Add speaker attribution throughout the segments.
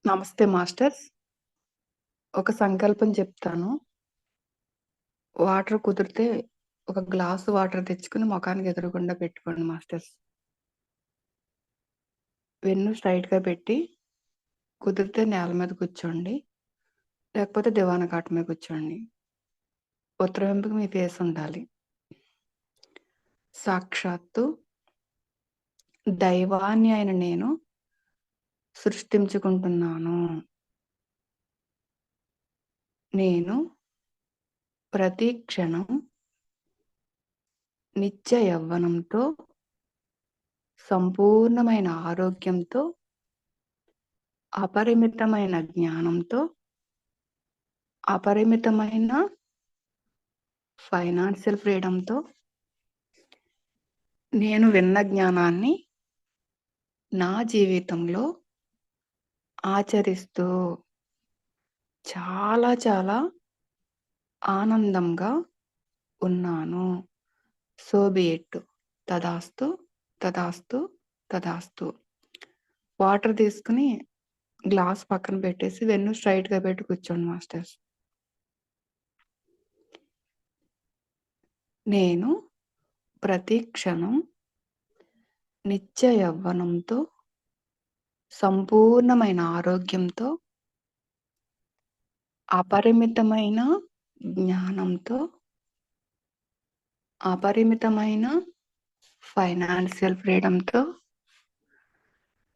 Speaker 1: నమస్తే మాస్టర్స్. ఒక సంకల్పం చెప్తాను. వాటర్ కుదిరితే ఒక గ్లాసు వాటర్ తెచ్చుకొని మొఖానికి ఎదురుగుండా పెట్టుకోండి మాస్టర్స్. వెన్ను స్ట్రెయిట్‌గా పెట్టి, కుదిరితే నేల మీద కూర్చోండి. లేకపోతే దివానా కాట్ మీద కూర్చోండి. ఉత్తరం వైపుకి మీ ఫేస్ ఉండాలి. సాక్షాత్తు దైవాన్ని అయిన నేను సృష్టించుకుంటున్నాను. నేను ప్రతి క్షణం నిత్య యవ్వనంతో, సంపూర్ణమైన ఆరోగ్యంతో, అపరిమితమైన జ్ఞానంతో, అపరిమితమైన ఫైనాన్షియల్ ఫ్రీడమ్‌తో నేను విన్న జ్ఞానాన్ని నా జీవితంలో ఆచరిస్తూ చాలా ఆనందంగా ఉన్నాను. So be it. తదాస్తు, తదాస్తు, తదాస్తు. వాటర్ తీసుకొని గ్లాస్ పక్కన పెట్టేసి వెన్ను స్ట్రెయిట్‌గా పెట్టి కూర్చోండి మాస్టర్స్. నేను ప్రతి క్షణం నిత్య యవ్వనంతో, సంపూర్ణమైన ఆరోగ్యంతో, అపరిమితమైన జ్ఞానంతో, అపరిమితమైన ఫైనాన్షియల్ ఫ్రీడమ్‌తో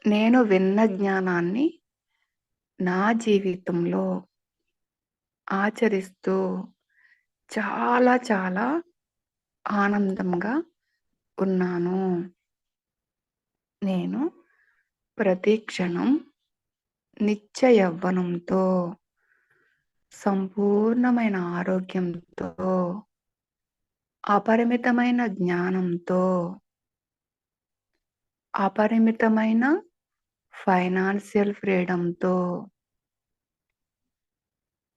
Speaker 1: నేను విన్న జ్ఞానాన్ని నా జీవితంలో ఆచరిస్తూ చాలా ఆనందంగా ఉన్నాను. నేను ప్రతి క్షణం నిత్య యవ్వనంతో, సంపూర్ణమైన ఆరోగ్యంతో, అపరిమితమైన జ్ఞానంతో, అపరిమితమైన ఫైనాన్షియల్ ఫ్రీడమ్‌తో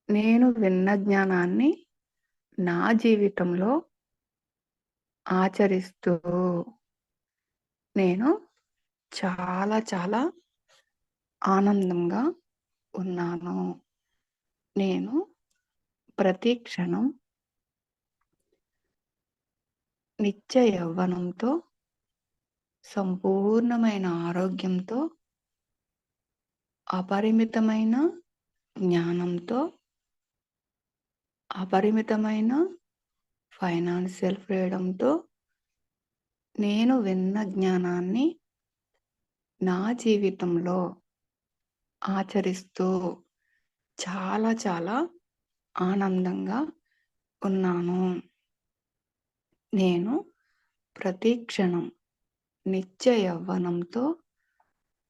Speaker 1: నేను విన్న జ్ఞానాన్ని నా జీవితంలో ఆచరిస్తూ నేను చాలా ఆనందంగా ఉన్నాను. నేను ప్రతి క్షణం నిత్య యవ్వనంతో, సంపూర్ణమైన ఆరోగ్యంతో, అపరిమితమైన జ్ఞానంతో, అపరిమితమైన ఫైనాన్షియల్ ఫ్రీడమ్‌తో నేను విన్న జ్ఞానాన్ని నా జీవితంలో ఆచరిస్తూ చాలా ఆనందంగా ఉన్నాను. నేను ప్రతి క్షణం నిత్య యవ్వనంతో,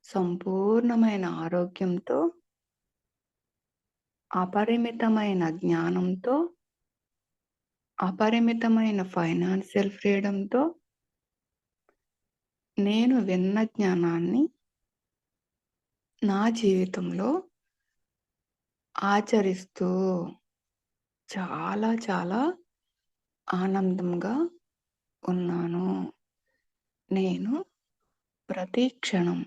Speaker 1: సంపూర్ణమైన ఆరోగ్యంతో, అపరిమితమైన జ్ఞానంతో, అపరిమితమైన ఫైనాన్షియల్ ఫ్రీడమ్‌తో నేను విన్న జ్ఞానాన్ని నా జీవితంలో ఆచరిస్తూ చాలా ఆనందంగా ఉన్నాను. నేను ప్రతి క్షణం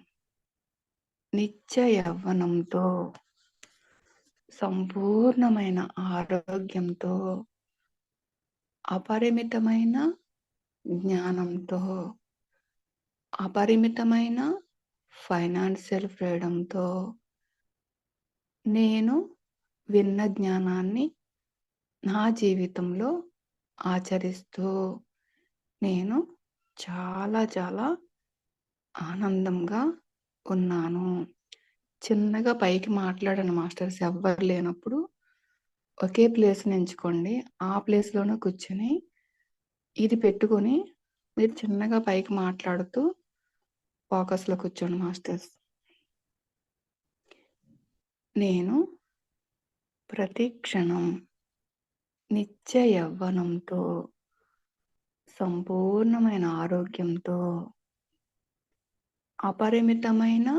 Speaker 1: నిత్య యవ్వనంతో, సంపూర్ణమైన ఆరోగ్యంతో, అపరిమితమైన జ్ఞానంతో, అపరిమితమైన ఫైనాన్షియల్ ఫ్రీడమ్‌తో నేను విన్న జ్ఞానాన్ని నా జీవితంలో ఆచరిస్తూ నేను చాలా ఆనందంగా ఉన్నాను. చిన్నగా పైకి మాట్లాడండి మాస్టర్స్. ఎవ్వరు లేనప్పుడు ఒకే ప్లేస్‌ని ఎంచుకోండి. ఆ ప్లేస్‌లోనే కూర్చొని ఇది పెట్టుకొని మీరు చిన్నగా పైకి మాట్లాడుతూ ఫోకస్‌లో కూర్చోండి మాస్టర్స్. నేను ప్రతి క్షణం నిత్య యవ్వనంతో, సంపూర్ణమైన ఆరోగ్యంతో, అపరిమితమైన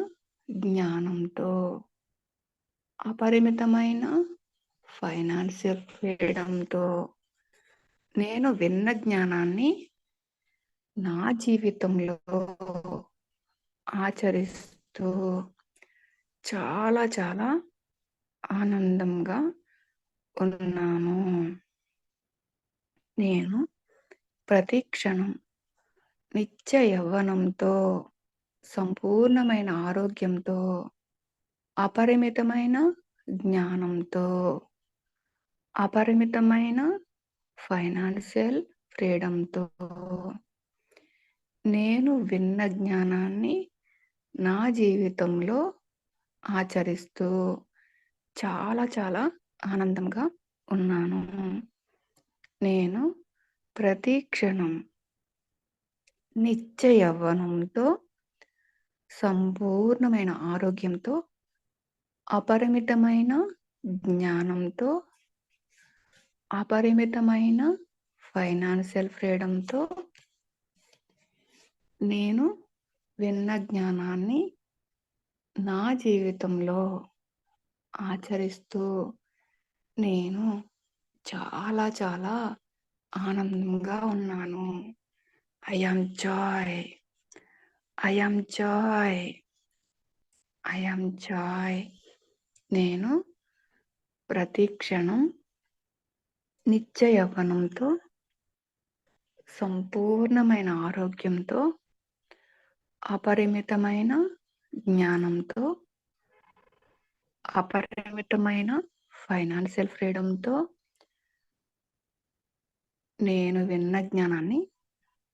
Speaker 1: జ్ఞానంతో, అపరిమితమైన ఫైనాన్షియల్ ఫ్రీడమ్‌తో నేను విన్న జ్ఞానాన్ని నా జీవితంలో ఆచరిస్తూ చాలా చాలా ఆనందంగా ఉన్నాను. నేను ప్రతి క్షణం నిత్య యవ్వనంతో, సంపూర్ణమైన ఆరోగ్యంతో, అపరిమితమైన జ్ఞానంతో, అపరిమితమైన ఫైనాన్షియల్ ఫ్రీడమ్‌తో, నేను విన్న జ్ఞానాన్ని నా జీవితంలో ఆచరిస్తూ చాలా చాలా ఆనందంగా ఉన్నాను. నేను ప్రతి క్షణం నిత్య యవ్వనంతో, సంపూర్ణమైన ఆరోగ్యంతో, అపరిమితమైన జ్ఞానంతో, అపరిమితమైన ఫైనాన్షియల్ ఫ్రీడమ్‌తో, నేను విన్న జ్ఞానాన్ని నా జీవితంలో ఆచరిస్తూ నేను చాలా చాలా ఆనందంగా ఉన్నాను. I am Joy. I am Joy. I am Joy. నేను ప్రతి క్షణం నిత్య యవ్వనంతో, సంపూర్ణమైన ఆరోగ్యంతో, అపరిమితమైన జ్ఞానంతో, అపరిమితమైన ఫైనాన్షియల్ ఫ్రీడమ్‌తో, నేను విన్న జ్ఞానాన్ని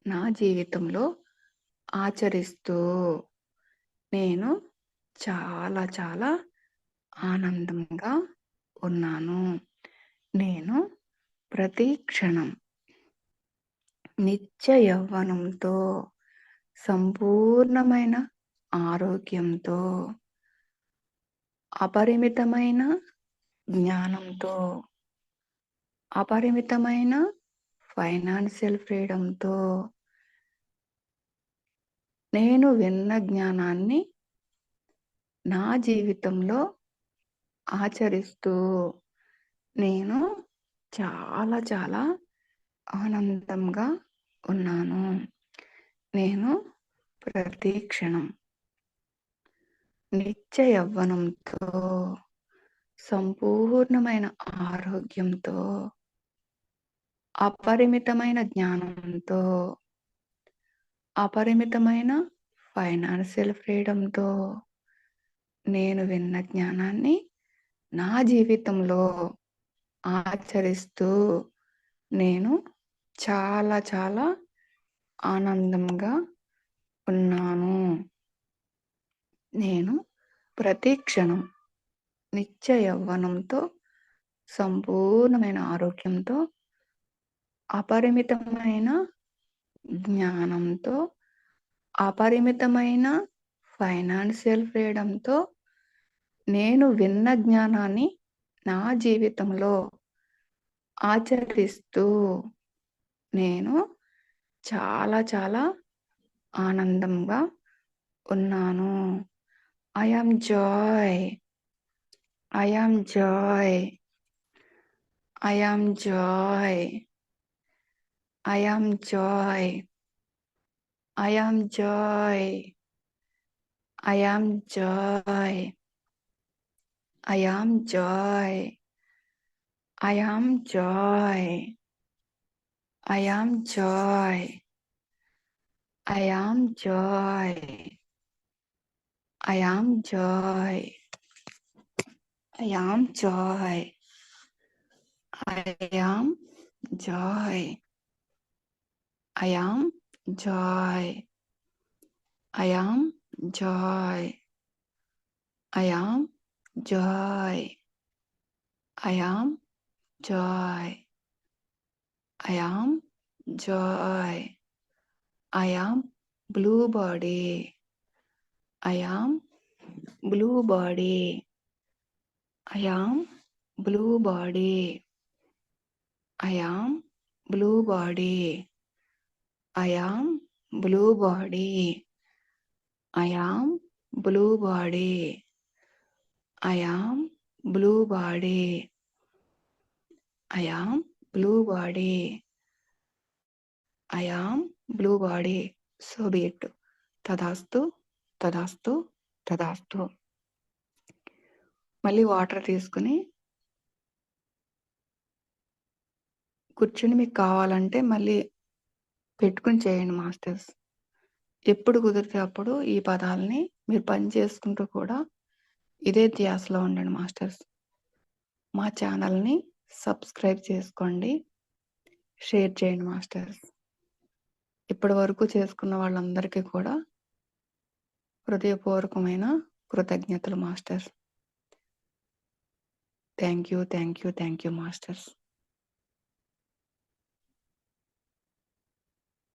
Speaker 1: నా జీవితంలో ఆచరిస్తూ నేను చాలా చాలా ఆనందంగా ఉన్నాను. నేను ప్రతి క్షణం నిత్య యవ్వనంతో, సంపూర్ణమైన ఆరోగ్యంతో, అపరిమితమైన జ్ఞానంతో, అపరిమితమైన ఫైనాన్షియల్ ఫ్రీడమ్‌తో, నేను విన్న జ్ఞానాన్ని నా జీవితంలో ఆచరిస్తూ నేను చాలా చాలా ఆనందంగా ఉన్నాను. నేను ప్రతి క్షణం నిత్య యవ్వనంతో, సంపూర్ణమైన ఆరోగ్యంతో, అపరిమితమైన జ్ఞానంతో, అపరిమితమైన ఫైనాన్షియల్ ఫ్రీడమ్‌తో, నేను విన్న జ్ఞానాన్ని నా జీవితంలో ఆచరిస్తూ నేను చాలా చాలా ఆనందంగా ఉన్నాను. నేను ప్రతి క్షణం నిత్య యవ్వనంతో, సంపూర్ణమైన ఆరోగ్యంతో, అపరిమితమైన జ్ఞానంతో, అపరిమితమైన ఫైనాన్షియల్ ఫ్రీడమ్‌తో, నేను విన్న జ్ఞానాన్ని నా జీవితంలో ఆచరిస్తూ నేను చాలా చాలా ఆనందంగా ఉన్నాను. I am Joy. I am Joy. I am Joy. I am Joy. I am Joy. I am Joy. I am Joy. I am Joy. I am Joy. I am Joy. I am Joy. I am Joy. I am joy. I am joy. I am joy. I am joy. I am joy. I am joy. I am blue body. I am blue body. I am blue body. I am blue body. I am blue body. I am blue body. I am blue body. I am blue body. I am blue body. So be it. Tadastu, tadastu, tadastu. మళ్ళీ water తీసుకొని కూర్చొని మీకు కావాలంటే మళ్ళీ పెట్టుకొని చేయండి masters. ఎప్పుడు కుదిరితే అప్పుడు ఈ పదాలని మీరు పని చేసుకుంటూ కూడా ఇదే ధ్యాసలో ఉండండి మాస్టర్స్. మా ఛానల్‌ని సబ్స్క్రైబ్ చేసుకోండి. షేర్ చేయండి మాస్టర్స్. ఇప్పటి వరకు చేసుకున్న వాళ్ళందరికీ కూడా హృదయపూర్వకమైన కృతజ్ఞతలు masters. Thank you. Thank you. Thank you masters.